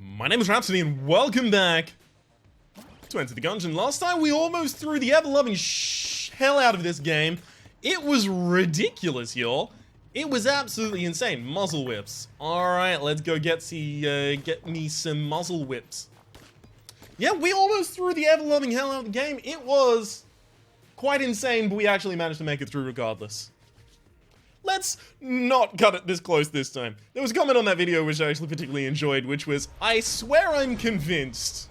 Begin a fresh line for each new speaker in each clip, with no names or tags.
My name is Rhapsody and welcome back to Enter the Gungeon. Last time we almost threw the ever-loving hell out of this game. It was ridiculous, y'all. It was absolutely insane. Muzzle whips. Alright, let's go get me some muzzle whips. Yeah, we almost threw the ever-loving hell out of the game. It was quite insane, but we actually managed to make it through regardless. Let's not cut it this close this time. There was a comment on that video which I actually particularly enjoyed, which was, I swear I'm convinced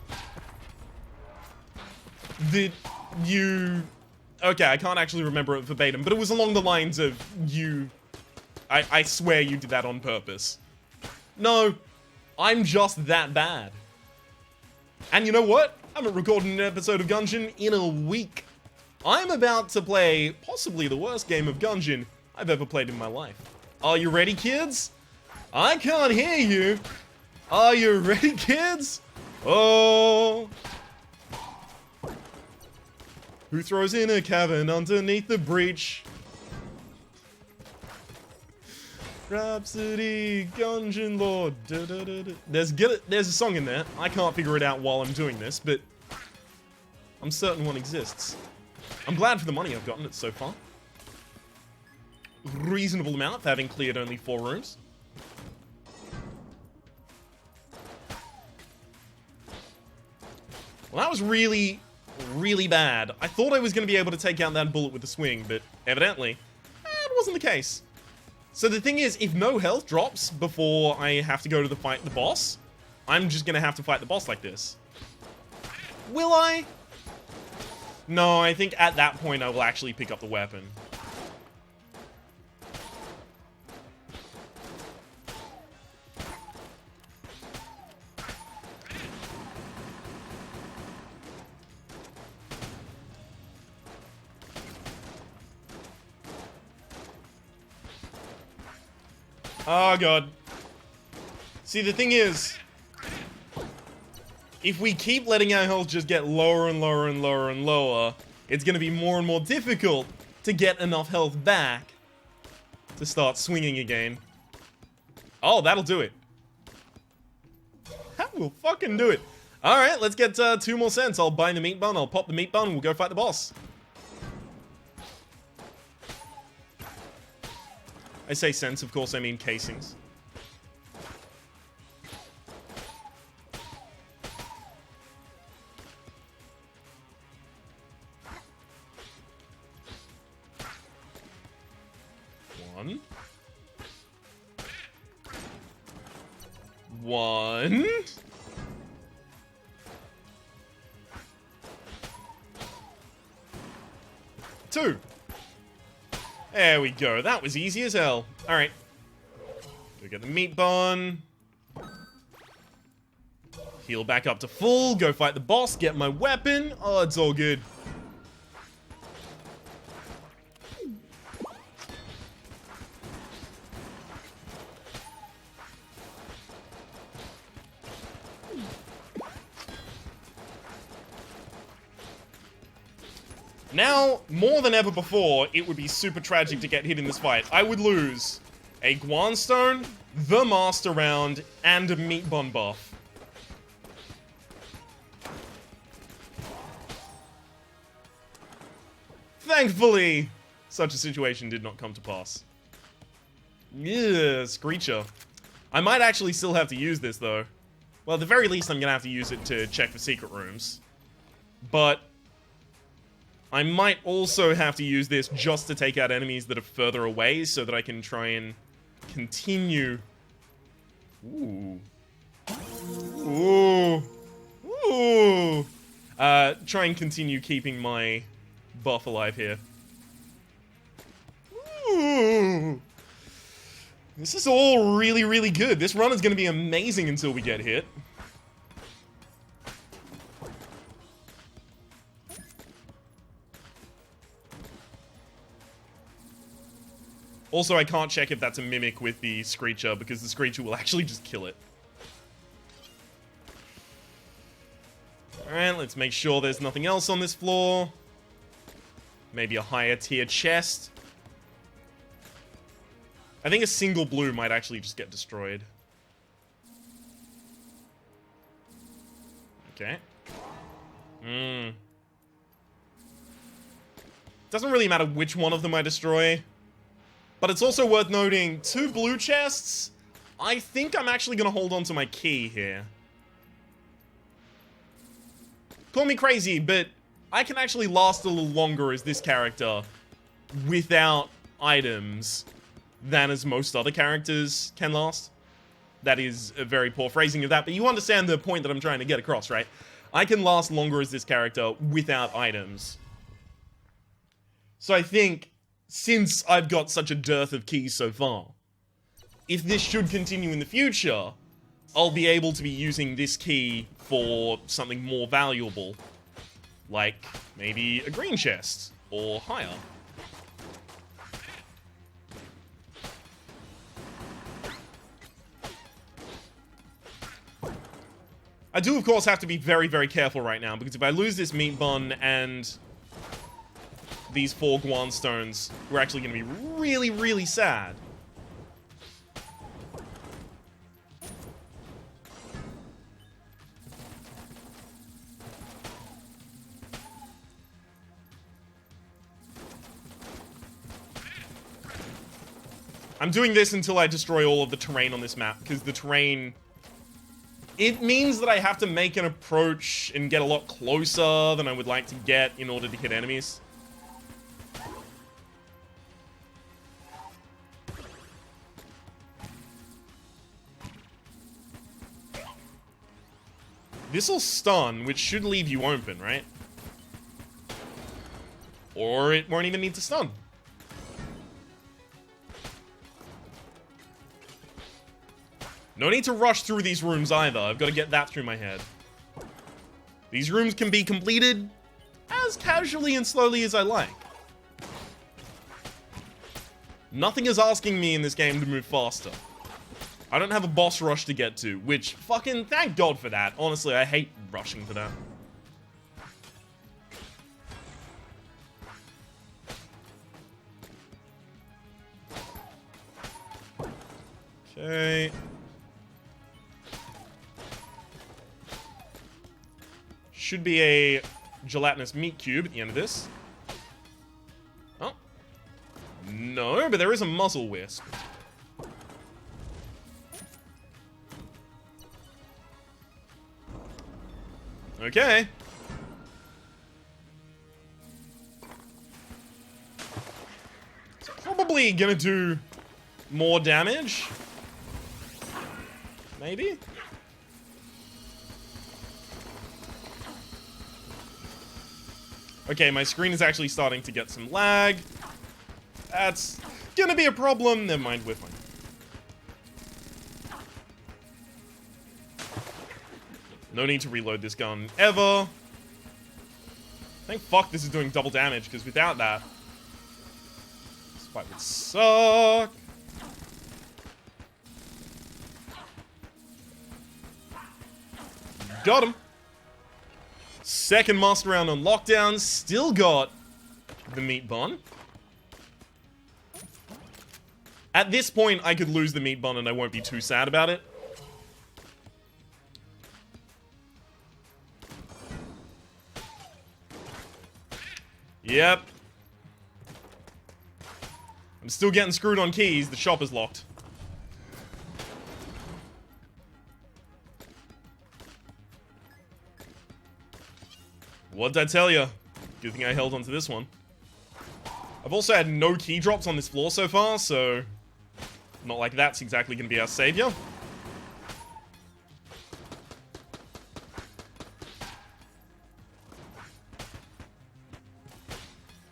that you... Okay, I can't actually remember it verbatim, but it was along the lines of, I swear you did that on purpose. No, I'm just that bad. And you know what? I haven't recorded an episode of Gungeon in a week. I'm about to play possibly the worst game of Gungeon I've ever played in my life. Are you ready, kids? I can't hear you. Are you ready, kids? Oh. Who throws in a cavern underneath the breach? Rhapsody, Gungeon Lord. Da, da, da, da. There's a song in there. I can't figure it out while I'm doing this, but I'm certain one exists. I'm glad for the money I've gotten it so far. Reasonable amount for having cleared only 4 rooms. Well, that was really, really bad. I thought I was going to be able to take out that bullet with a swing, but evidently, that wasn't the case. So the thing is, if no health drops before I have to go to fight the boss, I'm just going to have to fight the boss like this. Will I? No, I think at that point I will actually pick up the weapon. Oh god. See, the thing is, if we keep letting our health just get lower and lower and lower and lower, it's going to be more and more difficult to get enough health back to start swinging again. Oh, that'll do it. That will fucking do it. Alright, let's get 2 more cents. I'll buy the meat bun, I'll pop the meat bun, and we'll go fight the boss. I say cents, of course I mean casings. One. 2. There we go. That was easy as hell. Alright. Go get the meat bun. Heal back up to full. Go fight the boss. Get my weapon. Oh, it's all good. Now, more than ever before, it would be super tragic to get hit in this fight. I would lose a Guan Stone, the Master Round, and a Meat Bun buff. Thankfully, such a situation did not come to pass. Yeah, Screecher. I might actually still have to use this, though. Well, at the very least, I'm gonna have to use it to check for secret rooms. But I might also have to use this just to take out enemies that are further away so that I can try and continue. Ooh. Ooh. Ooh. Try and continue keeping my buff alive here. Ooh. This is all really, really good. This run is going to be amazing until we get hit. Also, I can't check if that's a mimic with the Screecher, because the Screecher will actually just kill it. Alright, let's make sure there's nothing else on this floor. Maybe a higher tier chest. I think a single blue might actually just get destroyed. Okay. Doesn't really matter which one of them I destroy. But it's also worth noting, 2 blue chests. I think I'm actually going to hold on to my key here. Call me crazy, but I can actually last a little longer as this character without items than as most other characters can last. That is a very poor phrasing of that, but you understand the point that I'm trying to get across, right? I can last longer as this character without items. So I think, since I've got such a dearth of keys so far, if this should continue in the future, I'll be able to be using this key for something more valuable. Like, maybe a green chest, or higher. I do, of course, have to be very, very careful right now, because if I lose this meat bun and these 4 Guan stones, we're actually going to be really, really sad. I'm doing this until I destroy all of the terrain on this map, because the terrain... It means that I have to make an approach and get a lot closer than I would like to get in order to hit enemies. This'll stun, which should leave you open, right? Or it won't even need to stun. No need to rush through these rooms either. I've got to get that through my head. These rooms can be completed as casually and slowly as I like. Nothing is asking me in this game to move faster. I don't have a boss rush to get to, which fucking thank God for that. Honestly, I hate rushing for that. Okay. Should be a gelatinous meat cube at the end of this. Oh. No, but there is a muzzle wisp. Okay. It's probably gonna do more damage. Maybe? Okay, my screen is actually starting to get some lag. That's gonna be a problem. Never mind, we're fine. No need to reload this gun ever. Thank fuck this is doing double damage, because without that, this fight would suck. Got him. Second master round on lockdown. Still got the meat bun. At this point, I could lose the meat bun and I won't be too sad about it. Yep. I'm still getting screwed on keys. The shop is locked. What did I tell you? Good thing I held onto this one. I've also had no key drops on this floor so far, so... Not like that's exactly going to be our savior.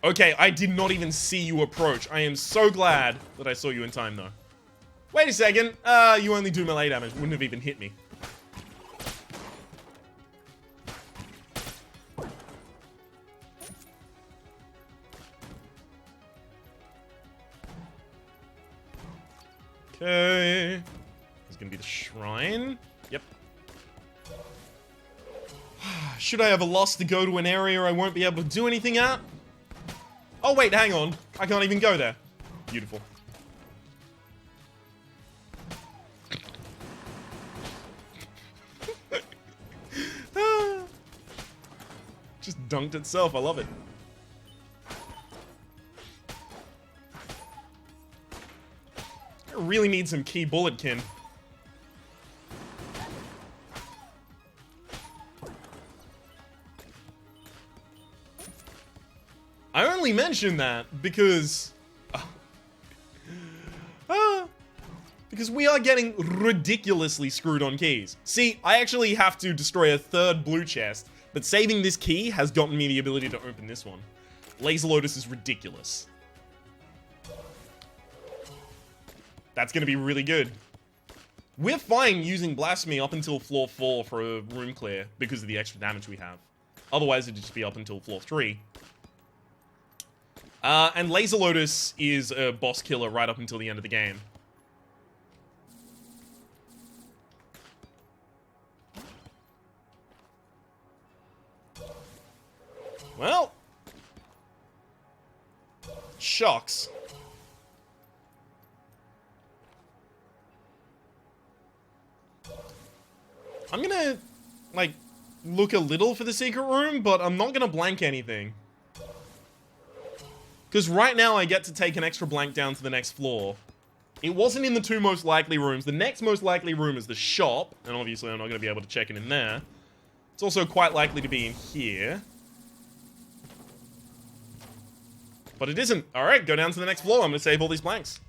Okay, I did not even see you approach. I am so glad that I saw you in time, though. Wait a second. You only do melee damage. Wouldn't have even hit me. Okay. There's gonna be the shrine. Yep. Should I have a loss to go to an area I won't be able to do anything at? Oh wait, hang on. I can't even go there. Beautiful. dunked itself. I love it. I really need some key bulletkin. I only mention that because... because we are getting ridiculously screwed on keys. See, I actually have to destroy a third blue chest, but saving this key has gotten me the ability to open this one. Laser Lotus is ridiculous. That's gonna be really good. We're fine using Blasphemy up until floor 4 for a room clear because of the extra damage we have. Otherwise, it'd just be up until floor 3. And Laser Lotus is a boss killer right up until the end of the game. Well. Shucks. I'm gonna, like, look a little for the secret room, but I'm not gonna blank anything. Because right now I get to take an extra blank down to the next floor. It wasn't in the 2 most likely rooms. The next most likely room is the shop, and obviously I'm not going to be able to check it in there. It's also quite likely to be in here. But it isn't. Alright, go down to the next floor. I'm going to save all these blanks.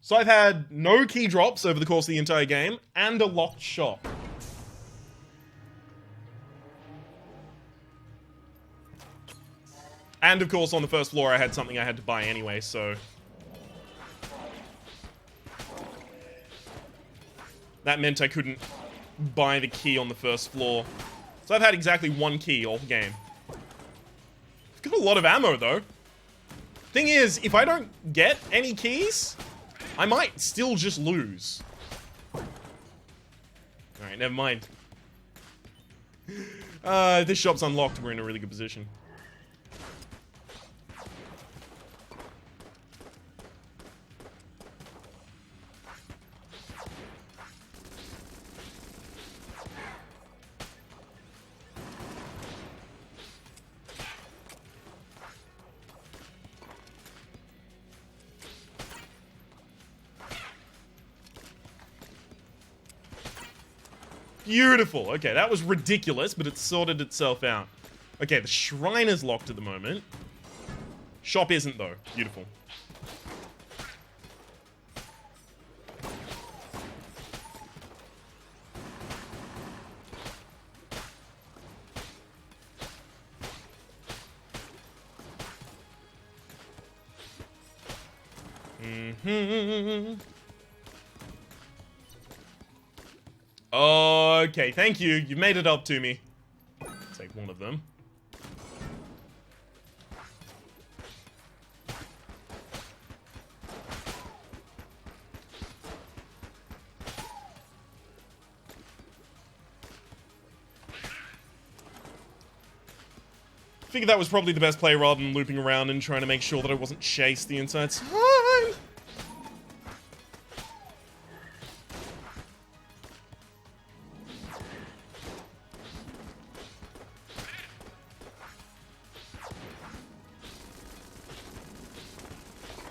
So I've had no key drops over the course of the entire game, and a locked shop. And of course, on the first floor, I had something I had to buy anyway, so... that meant I couldn't buy the key on the first floor. So I've had exactly 1 key all game. I've got a lot of ammo, though. Thing is, if I don't get any keys, I might still just lose. Alright, never mind. This shop's unlocked. We're in a really good position. Beautiful. Okay, that was ridiculous, but it sorted itself out. Okay, the shrine is locked at the moment. Shop isn't, though. Beautiful. Okay, thank you. You've made it up to me. Take one of them. Figured that was probably the best play rather than looping around and trying to make sure that I wasn't chased the entire time.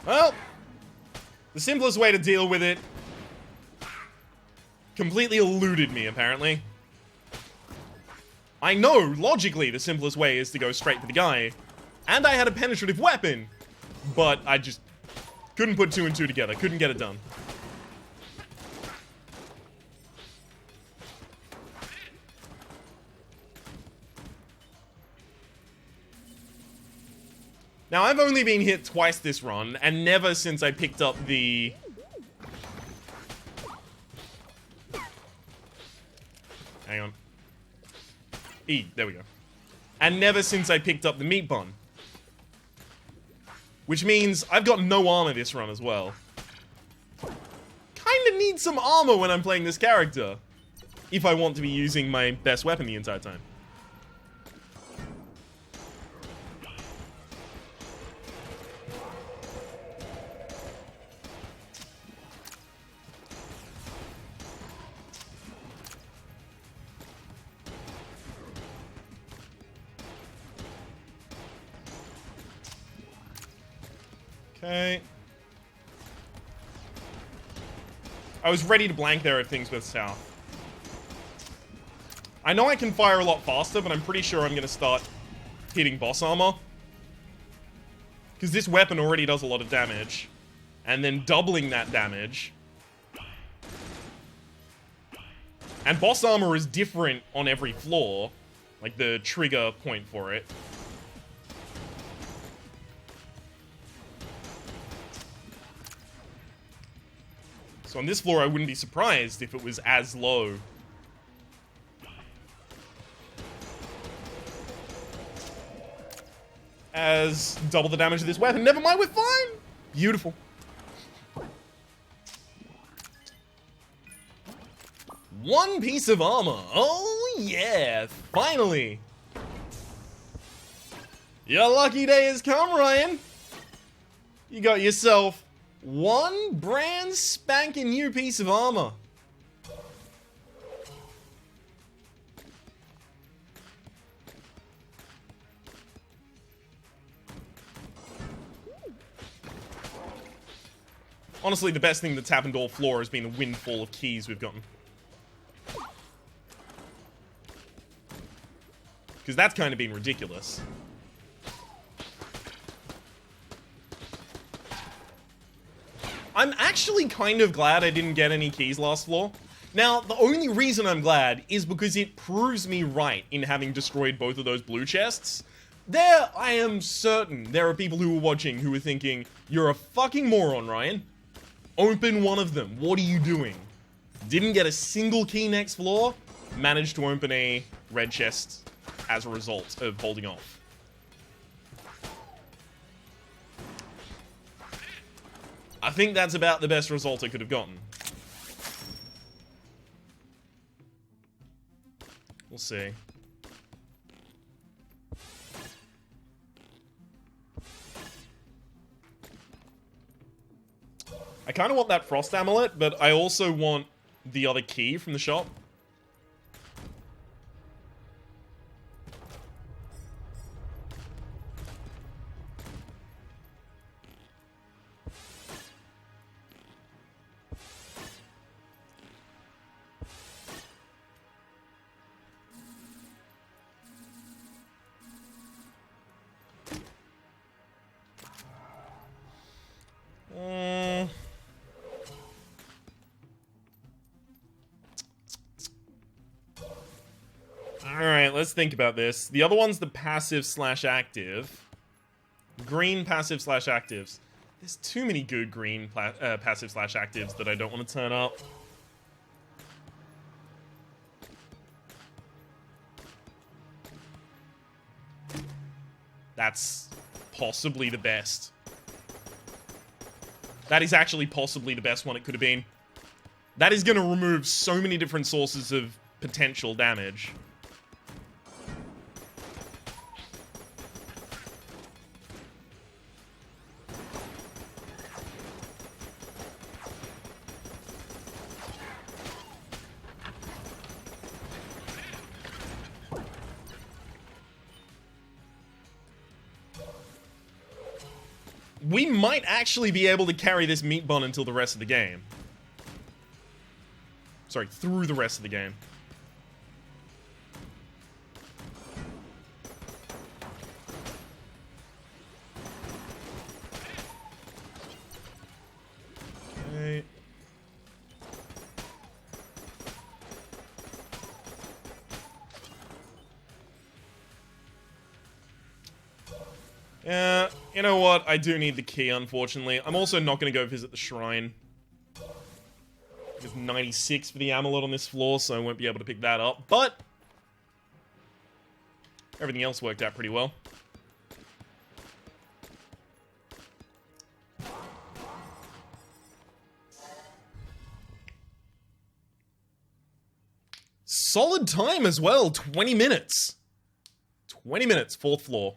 Well, the simplest way to deal with it completely eluded me, apparently. I know, logically, the simplest way is to go straight for the guy. And I had a penetrative weapon. But I just couldn't put 2 and 2 together. Couldn't get it done. Now, I've only been hit twice this run, and never since I picked up the... Hang on. E, there we go. And never since I picked up the meat bun. Which means I've got no armor this run as well. Kinda need some armor when I'm playing this character. If I want to be using my best weapon the entire time. Okay. I was ready to blank there if things went south. I know I can fire a lot faster, but I'm pretty sure I'm going to start hitting boss armor. Because this weapon already does a lot of damage. And then doubling that damage. And boss armor is different on every floor. Like the trigger point for it. So on this floor, I wouldn't be surprised if it was as low. As double the damage of this weapon. Never mind, we're fine! Beautiful. One piece of armor. Oh, yeah. Finally. Your lucky day has come, Ryan. You got yourself one brand spanking new piece of armor. Honestly, the best thing that's happened all floor has been the windfall of keys we've gotten. Because that's kind of been ridiculous. I'm actually kind of glad I didn't get any keys last floor. Now, the only reason I'm glad is because it proves me right in having destroyed both of those blue chests. There, I am certain there are people who are watching who are thinking, you're a fucking moron, Ryan. Open one of them. What are you doing? Didn't get a single key next floor. Managed to open a red chest as a result of holding off. I think that's about the best result I could have gotten. We'll see. I kind of want that frost amulet, but I also want the other key from the shop. Alright, let's think about this. The other one's the passive/active. Green passive/actives. There's too many good green passive/actives that I don't want to turn up. That's possibly the best. That is actually possibly the best one it could have been. That is going to remove so many different sources of potential damage. We might actually be able to carry this meat bun until the rest of the game. Sorry, through the rest of the game. Okay. Yeah, you know what? I do need the key, unfortunately. I'm also not going to go visit the shrine. There's 96 for the amulet on this floor, so I won't be able to pick that up. But everything else worked out pretty well. Solid time as well, 20 minutes. 20 minutes, 4th floor.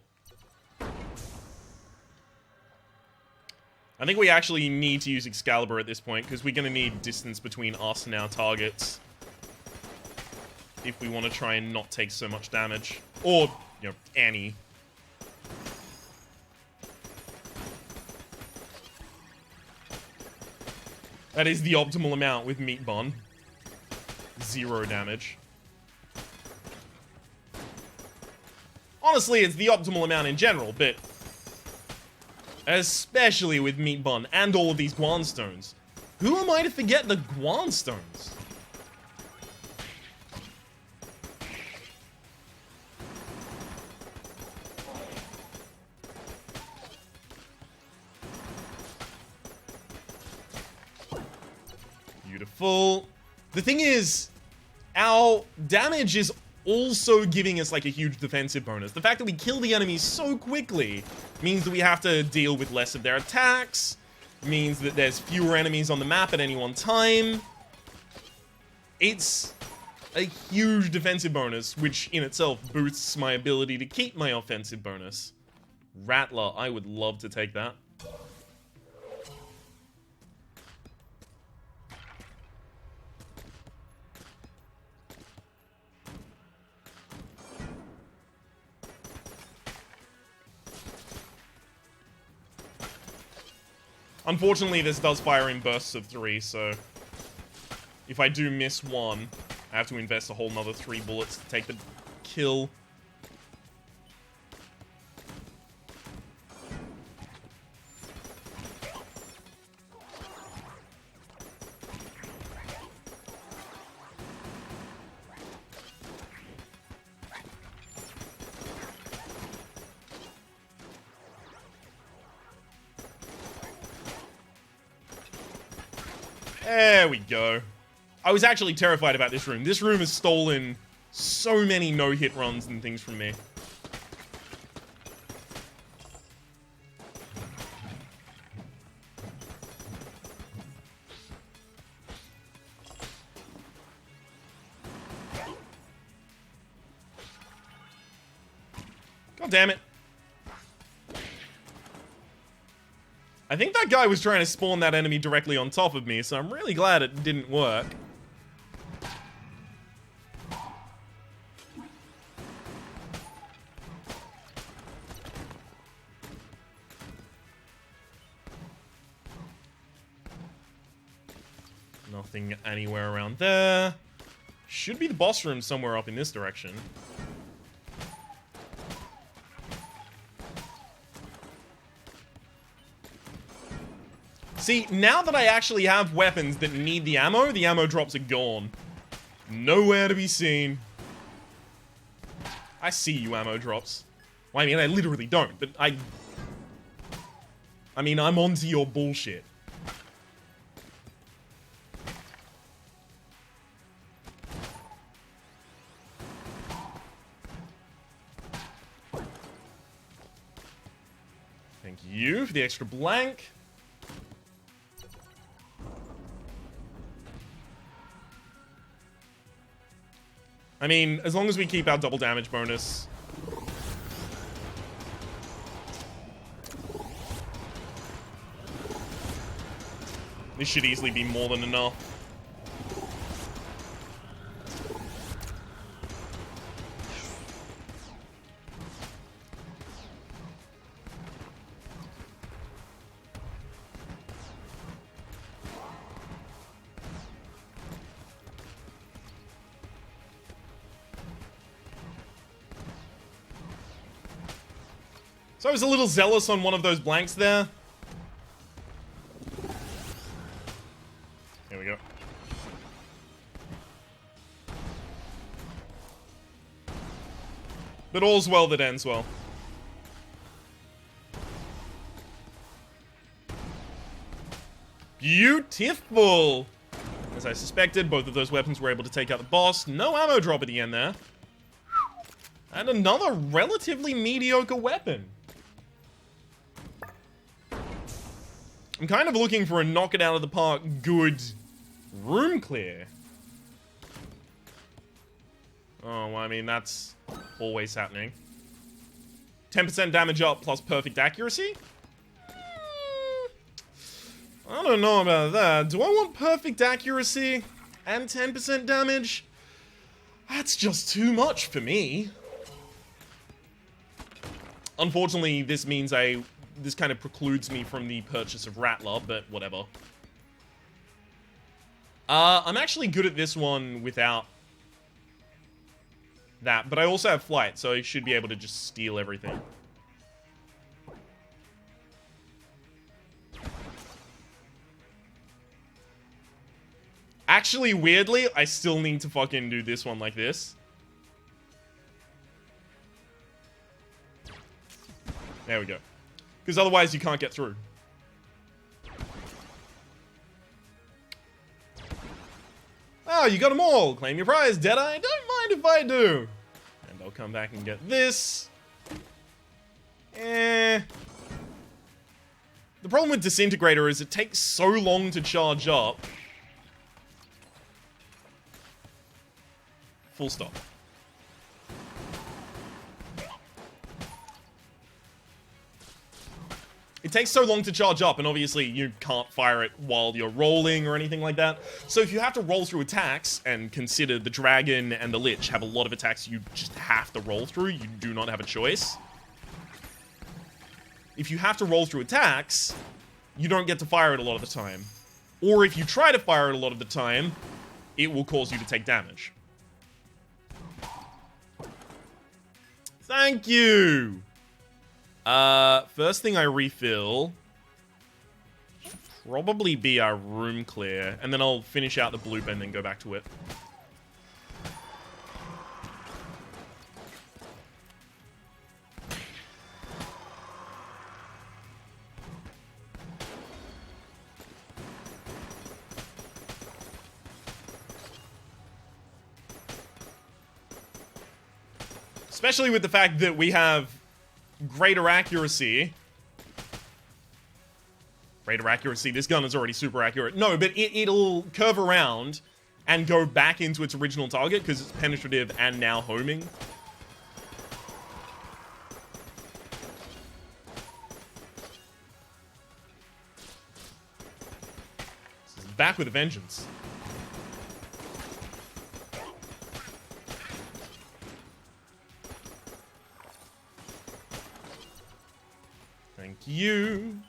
I think we actually need to use Excalibur at this point, because we're going to need distance between us and our targets. If we want to try and not take so much damage. Or, you know, Annie. That is the optimal amount with Meat Bun. 0 damage. Honestly, it's the optimal amount in general, but especially with Meat Bun and all of these Guan Stones. Who am I to forget the Guan Stones? Beautiful. The thing is, our damage is also giving us like a huge defensive bonus. The fact that we kill the enemies so quickly means that we have to deal with less of their attacks, means that there's fewer enemies on the map at any one time. It's a huge defensive bonus, which in itself boosts my ability to keep my offensive bonus. Rattler, I would love to take that. Unfortunately, this does fire in bursts of 3, so if I do miss one, I have to invest a whole nother 3 bullets to take the kill. There we go. I was actually terrified about this room. This room has stolen so many no-hit runs and things from me. God damn it. I think that guy was trying to spawn that enemy directly on top of me, so I'm really glad it didn't work. Nothing anywhere around there. Should be the boss room somewhere up in this direction. See, now that I actually have weapons that need the ammo drops are gone. Nowhere to be seen. I see you, ammo drops. Well, I mean, I literally don't, but I mean, I'm onto your bullshit. Thank you for the extra blank. I mean, as long as we keep our double damage bonus. This should easily be more than enough. So I was a little zealous on one of those blanks there. Here we go. But all's well that ends well. Beautiful! As I suspected, both of those weapons were able to take out the boss. No ammo drop at the end there. And another relatively mediocre weapon. I'm kind of looking for a knock it out of the park good room clear. Oh, well, I mean, that's always happening. 10% damage up plus perfect accuracy? I don't know about that. Do I want perfect accuracy and 10% damage? That's just too much for me. Unfortunately, this means this kind of precludes me from the purchase of Rattler, but whatever. I'm actually good at this one without that, but I also have flight, so I should be able to just steal everything. Actually, weirdly, I still need to fucking do this one like this. There we go. Because otherwise you can't get through. Oh, you got them all. Claim your prize, Deadeye. Don't mind if I do. And I'll come back and get this. The problem with Disintegrator is it takes so long to charge up. Full stop. It takes so long to charge up, and obviously you can't fire it while you're rolling or anything like that. So if you have to roll through attacks, and consider the Dragon and the Lich have a lot of attacks you just have to roll through, you do not have a choice. If you have to roll through attacks, you don't get to fire it a lot of the time. Or if you try to fire it a lot of the time, it will cause you to take damage. Thank you! First thing I refill, probably be our room clear, and then I'll finish out the blue pen and then go back to it. Especially with the fact that we have greater accuracy. Greater accuracy. This gun is already super accurate. No, but it'll curve around and go back into its original target because it's penetrative and now homing. This is back with a vengeance. Thank you.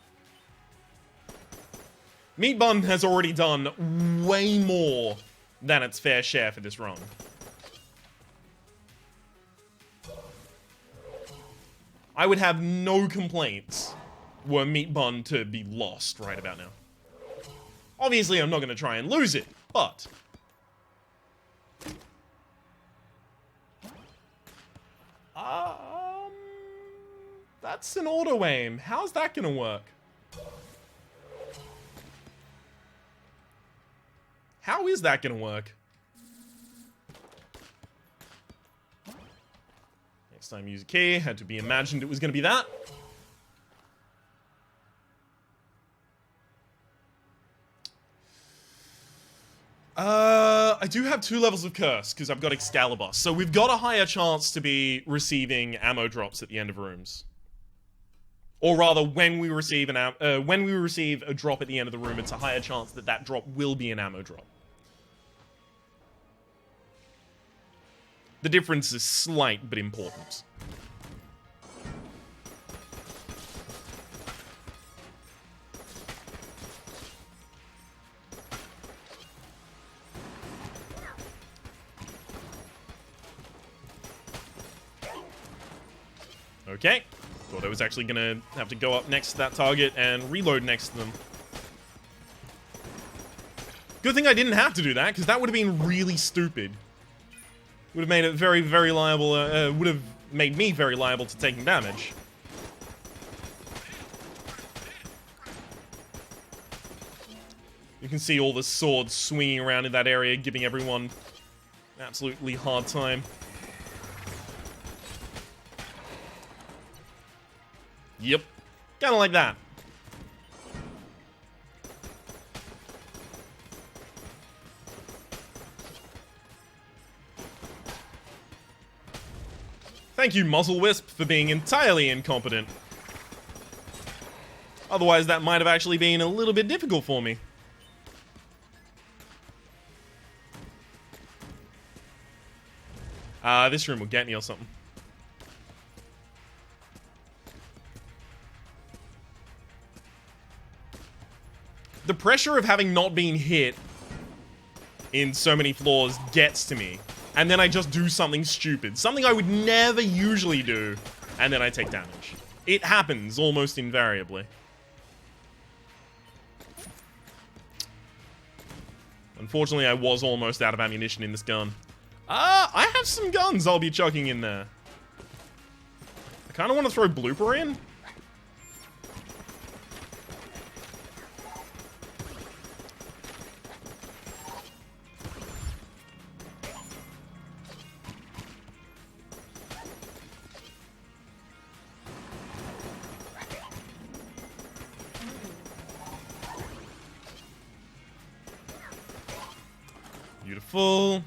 Meat Bun has already done way more than its fair share for this run. I would have no complaints were Meat Bun to be lost right about now. Obviously, I'm not going to try and lose it, but that's an auto-aim. How's that gonna work? How is that gonna work? Next time use a key. Had to be imagined it was gonna be that. I do have 2 levels of Curse, because I've got Excalibur. So we've got a higher chance to be receiving ammo drops at the end of rooms. Or rather, when we receive a drop at the end of the room, it's a higher chance that that drop will be an ammo drop. The difference is slight, but important. Okay. Thought I was actually gonna have to go up next to that target and reload next to them. Good thing I didn't have to do that, because that would have been really stupid. Would have made it very, very liable, would have made me very liable to taking damage. You can see all the swords swinging around in that area, giving everyone an absolutely hard time. Yep. Kinda like that. Thank you, Muzzle Wisp, for being entirely incompetent. Otherwise, that might have actually been a little bit difficult for me. This room will get me or something. The pressure of having not been hit in so many floors gets to me. And then I just do something stupid. Something I would never usually do. And then I take damage. It happens almost invariably. Unfortunately, I was almost out of ammunition in this gun. I have some guns I'll be chucking in there. I kind of want to throw Blooper in. Beautiful.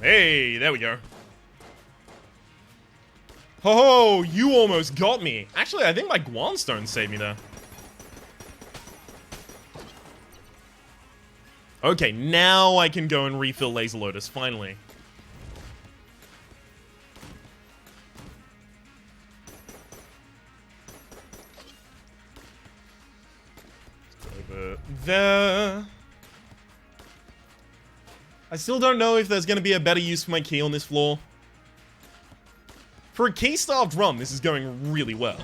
Hey, there we go. Ho ho, you almost got me. Actually, I think my Guanstone saved me there. Okay, now I can go and refill Laser Lotus, finally. Over there. I still don't know if there's going to be a better use for my key on this floor. For a key-starved run, this is going really well.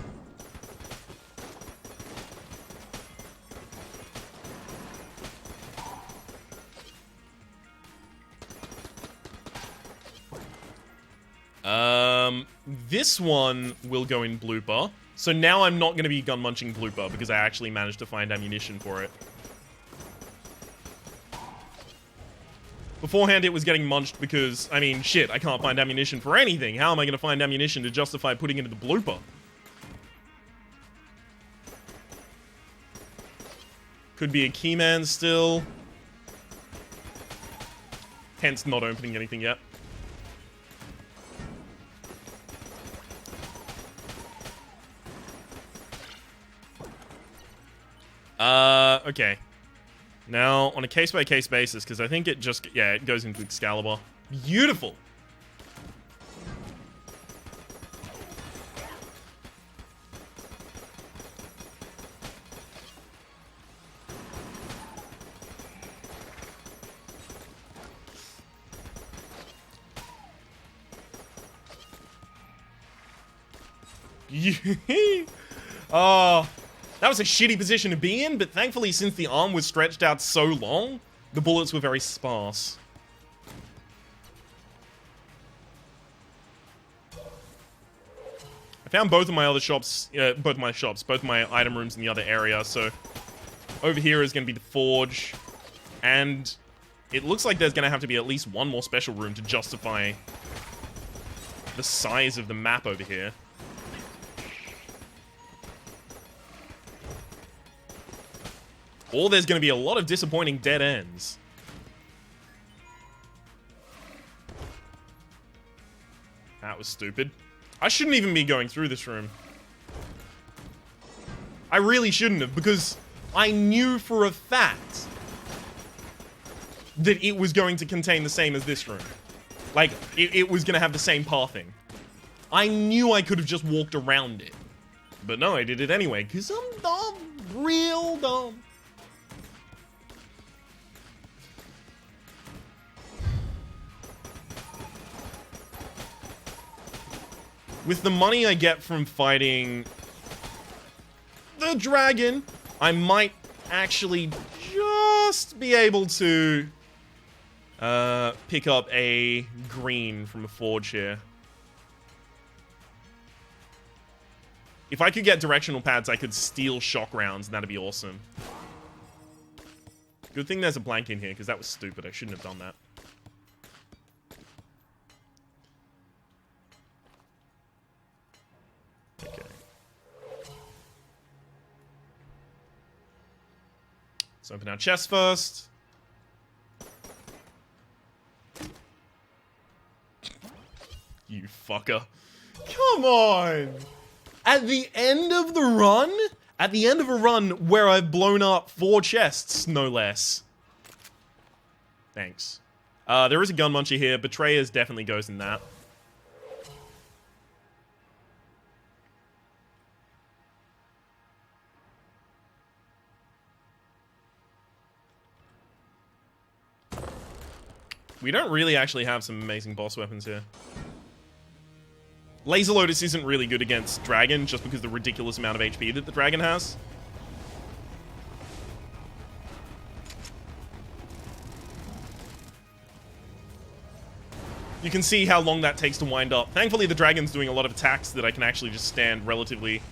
This one will go in Blooper. So now I'm not going to be gun-munching Blooper because I actually managed to find ammunition for it. Beforehand, it was getting munched because, I mean, shit, I can't find ammunition for anything. How am I going to find ammunition to justify putting into the Blooper? Could be a Keyman still. Hence not opening anything yet. Okay. Now, on a case-by-case basis, because I think it just, yeah, it goes into Excalibur. Beautiful! Oh... That was a shitty position to be in, but thankfully since the arm was stretched out so long, the bullets were very sparse. I found both of my other shops, both my item rooms in the other area, so over here is going to be the forge, and it looks like there's going to have to be at least one more special room to justify the size of the map over here. Or there's going to be a lot of disappointing dead ends. That was stupid. I shouldn't even be going through this room. I really shouldn't have, because I knew for a fact that it was going to contain the same as this room. Like, it was going to have the same pathing. I knew I could have just walked around it. But no, I did it anyway, because I'm dumb. Real dumb. With the money I get from fighting the dragon, I might actually just be able to pick up a green from a forge here. If I could get directional pads, I could steal shock rounds, and that'd be awesome. Good thing there's a blank in here, because that was stupid. I shouldn't have done that. Okay. Let's open our chest first. You fucker. Come on! At the end of the run? At the end of a run where I've blown up 4 chests, no less. Thanks. There is a gun muncher here. Betrayers definitely goes in that. We don't really actually have some amazing boss weapons here. Laser Lotus isn't really good against Dragon, just because of the ridiculous amount of HP that the Dragon has. You can see how long that takes to wind up. Thankfully, the Dragon's doing a lot of attacks that I can actually just stand relatively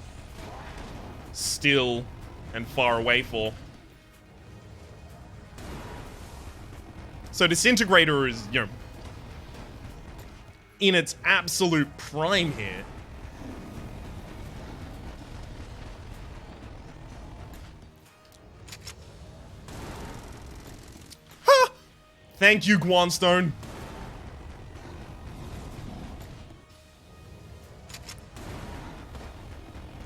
still and far away for. So Disintegrator is, you know, in its absolute prime here. Ha! Thank you, Guanstone.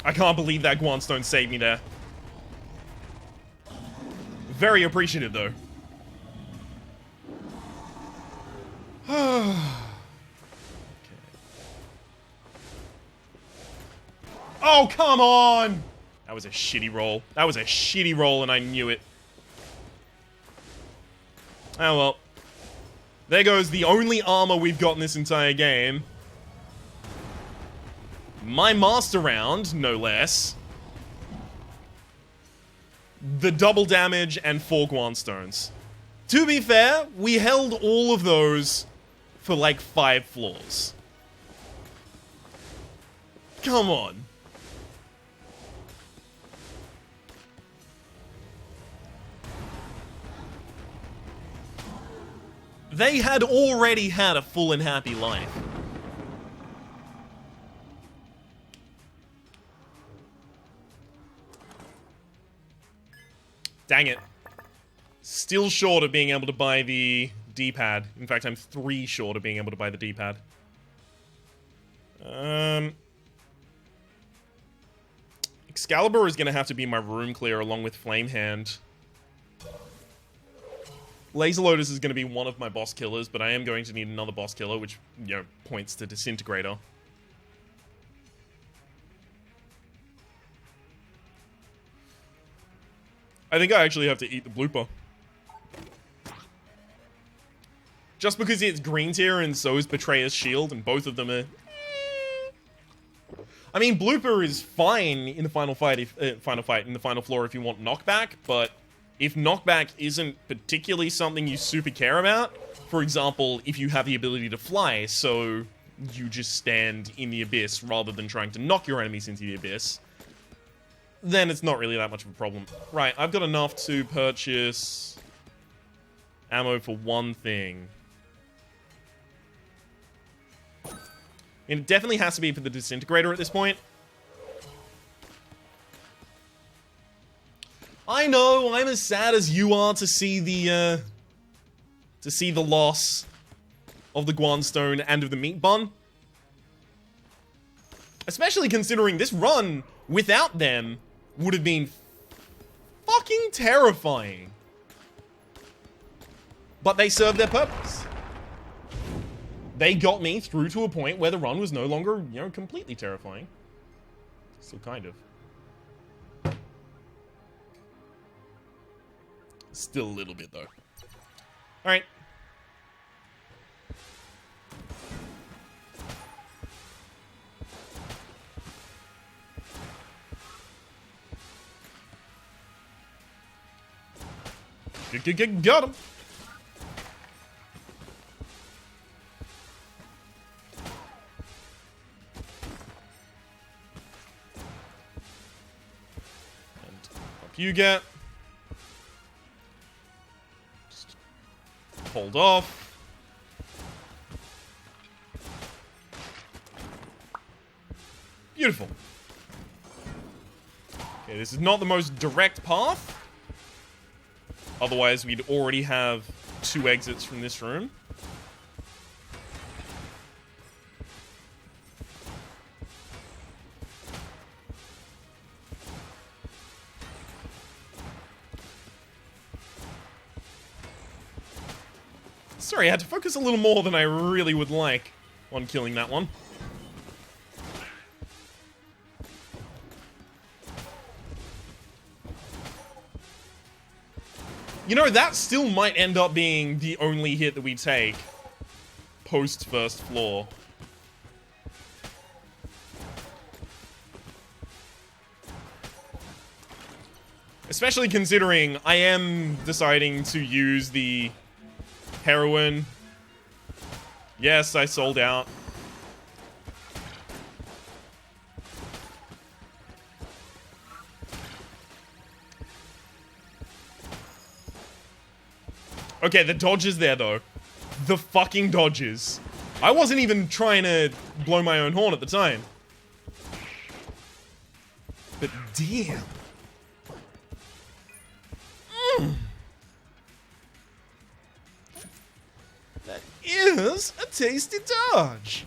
I can't believe that Guanstone saved me there. Very appreciative, though. Okay. Oh, come on! That was a shitty roll. That was a shitty roll, and I knew it. Oh, well. There goes the only armor we've got in this entire game. My master round, no less. The double damage and 4 Guanstones. To be fair, we held all of those for like 5 floors. Come on. They had already had a full and happy life. Dang it. Still short of being able to buy the D-pad. In fact, I'm 3 short of being able to buy the D-pad. Excalibur is going to have to be my room clear along with Flamehand. Laser Lotus is going to be one of my boss killers, but I am going to need another boss killer, which, you know, points to Disintegrator. I think I actually have to eat the blooper. Just because it's green tier and so is Betrayer's Shield, and both of them are... I mean, blooper is fine in the final fight, in the final floor if you want knockback, but if knockback isn't particularly something you super care about, for example, if you have the ability to fly, so you just stand in the abyss rather than trying to knock your enemies into the abyss, then it's not really that much of a problem. Right, I've got enough to purchase ammo for one thing. And it definitely has to be for the Disintegrator at this point. I know, I'm as sad as you are to see the loss of the Guanstone and of the Meat Bun. Especially considering this run without them would have been fucking terrifying. But they served their purpose. They got me through to a point where the run was no longer, you know, completely terrifying. Still kind of. Still a little bit, though. Alright. Got him. And up you get. Just hold off. Beautiful. Okay, this is not the most direct path. Otherwise, we'd already have 2 exits from this room. Sorry, I had to focus a little more than I really would like on killing that one. You know, that still might end up being the only hit that we take post first floor. Especially considering I am deciding to use the heroin. Yes, I sold out. Okay, the dodge is there, though. The fucking dodges. I wasn't even trying to blow my own horn at the time. But damn. That is a tasty dodge.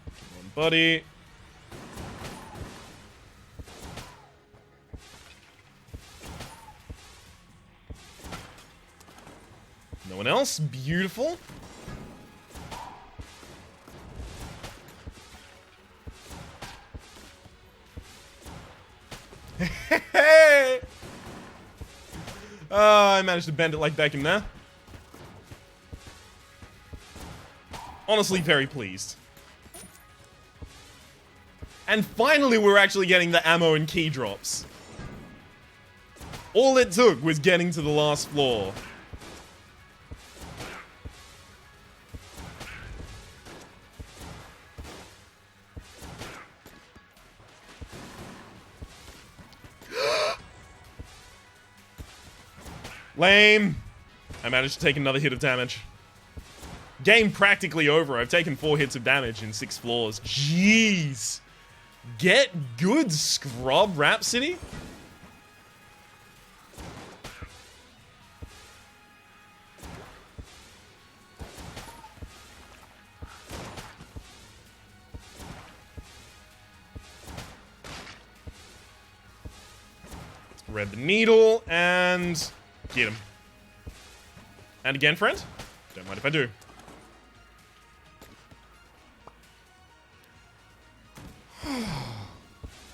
Come on, buddy. No one else? Beautiful. Hey! I managed to bend it like Beckham there. Honestly, very pleased. And finally, we're actually getting the ammo and key drops. All it took was getting to the last floor. Lame. I managed to take another hit of damage. Game practically over. I've taken 4 hits of damage in 6 floors. Jeez. Get good, scrub, Rhapsody. Read the needle and get him. And again, friend. Don't mind if I do.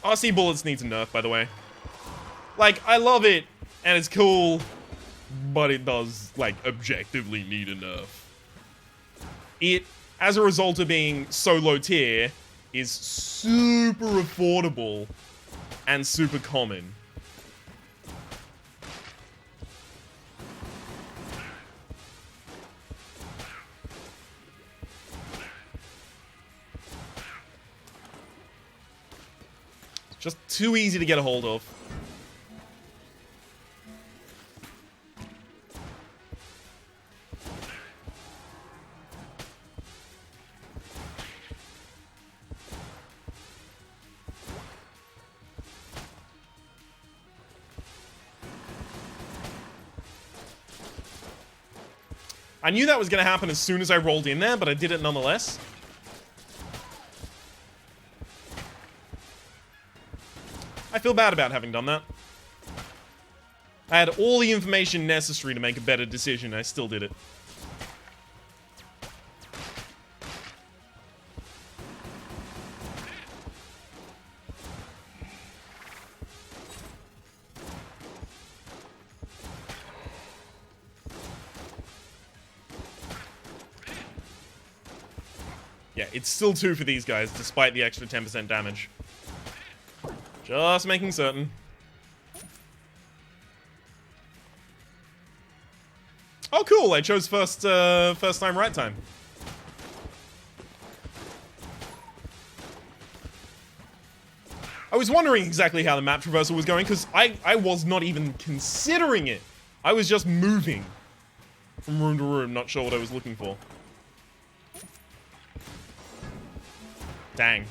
RC bullets needs a nerf, by the way. Like, I love it, and it's cool, but it does, like, objectively need a nerf. It, as a result of being so low tier, is super affordable and super common. Just too easy to get a hold of. I knew that was going to happen as soon as I rolled in there, but I did it nonetheless. I feel bad about having done that. I had all the information necessary to make a better decision. I still did it. Yeah, it's still 2 for these guys, despite the extra 10% damage. Just making certain. Oh, cool! I chose first time, right time. I was wondering exactly how the map traversal was going, because I was not even considering it. I was just moving from room to room, not sure what I was looking for. Dang.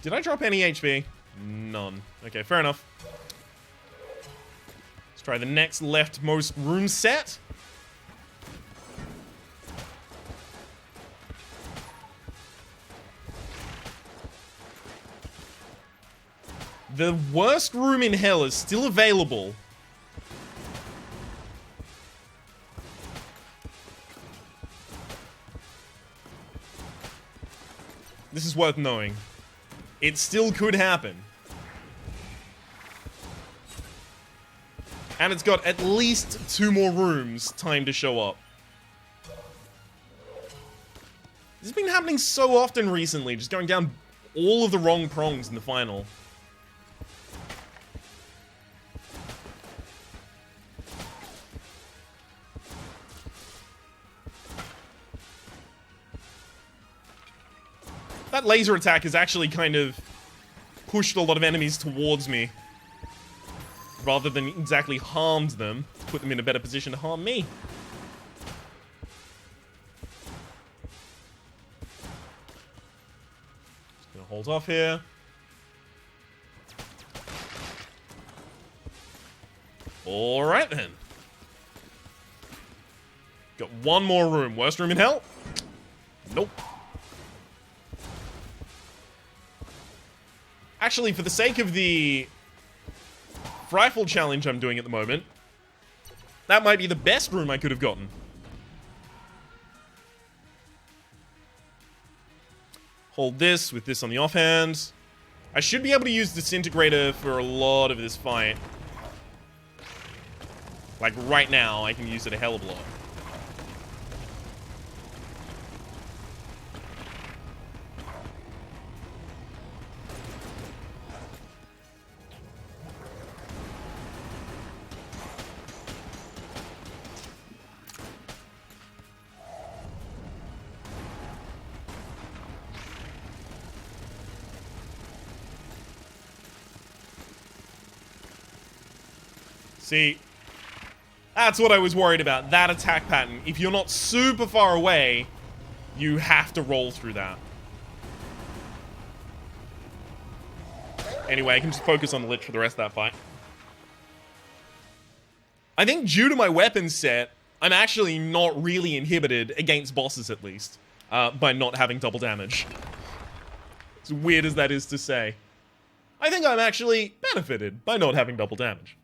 Did I drop any HP? None. Okay, fair enough. Let's try the next leftmost room set. The worst room in hell is still available. This is worth knowing. It still could happen. And it's got at least 2 more rooms timed to show up. This has been happening so often recently, just going down all of the wrong prongs in the final. That laser attack has actually kind of pushed a lot of enemies towards me, rather than exactly harmed them, put them in a better position to harm me. Just gonna hold off here. Alright then. Got 1 more room. Worst room in hell? Nope. Actually, for the sake of the rifle challenge I'm doing at the moment, that might be the best room I could have gotten. Hold this with this on the offhand. I should be able to use Disintegrator for a lot of this fight. Like right now, I can use it a hell of a lot. See, that's what I was worried about, that attack pattern. If you're not super far away, you have to roll through that. Anyway, I can just focus on the Lich for the rest of that fight. I think due to my weapon set, I'm actually not really inhibited, against bosses at least, by not having double damage. As weird as that is to say. I think I'm actually benefited by not having double damage.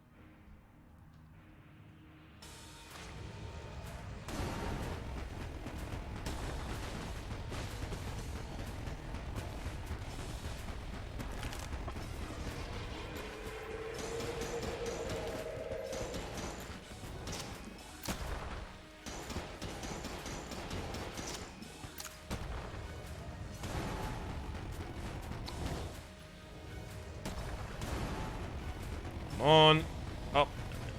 On, up,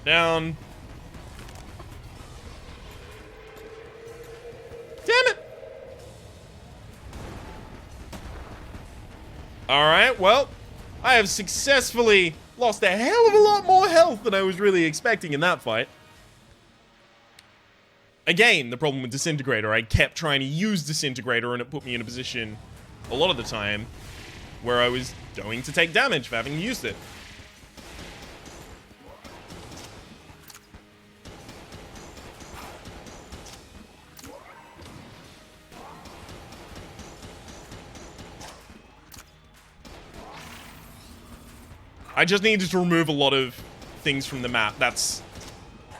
down. Damn it! Alright, well, I have successfully lost a hell of a lot more health than I was really expecting in that fight. Again, the problem with Disintegrator, I kept trying to use Disintegrator and it put me in a position, a lot of the time, where I was going to take damage for having used it. I just needed to remove a lot of things from the map. That's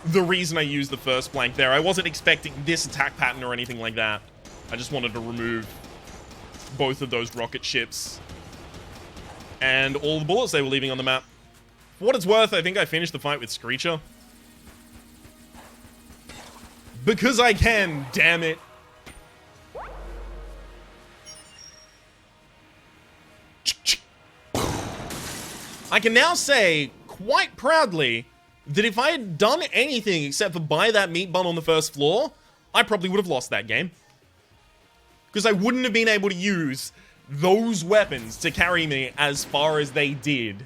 the reason I used the first blank there. I wasn't expecting this attack pattern or anything like that. I just wanted to remove both of those rocket ships and all the bullets they were leaving on the map. For what it's worth, I think I finished the fight with Screecher. Because I can, damn it. I can now say, quite proudly, that if I had done anything except for buy that meat bun on the first floor, I probably would have lost that game. Because I wouldn't have been able to use those weapons to carry me as far as they did.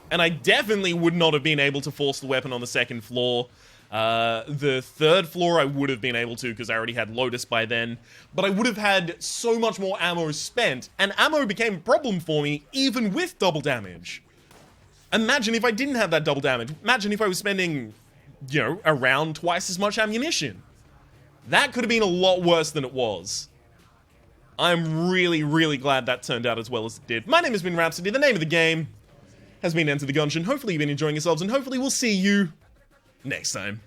And I definitely would not have been able to force the weapon on the second floor. The third floor I would have been able to because I already had Lotus by then, but I would have had so much more ammo spent, and ammo became a problem for me even with double damage. Imagine if I didn't have that double damage. Imagine if I was spending, you know, around twice as much ammunition. That could have been a lot worse than it was. I'm really, really glad that turned out as well as it did. My name has been Rhapsody. The name of the game has been Enter the Gungeon. Hopefully you've been enjoying yourselves, and hopefully we'll see you next time.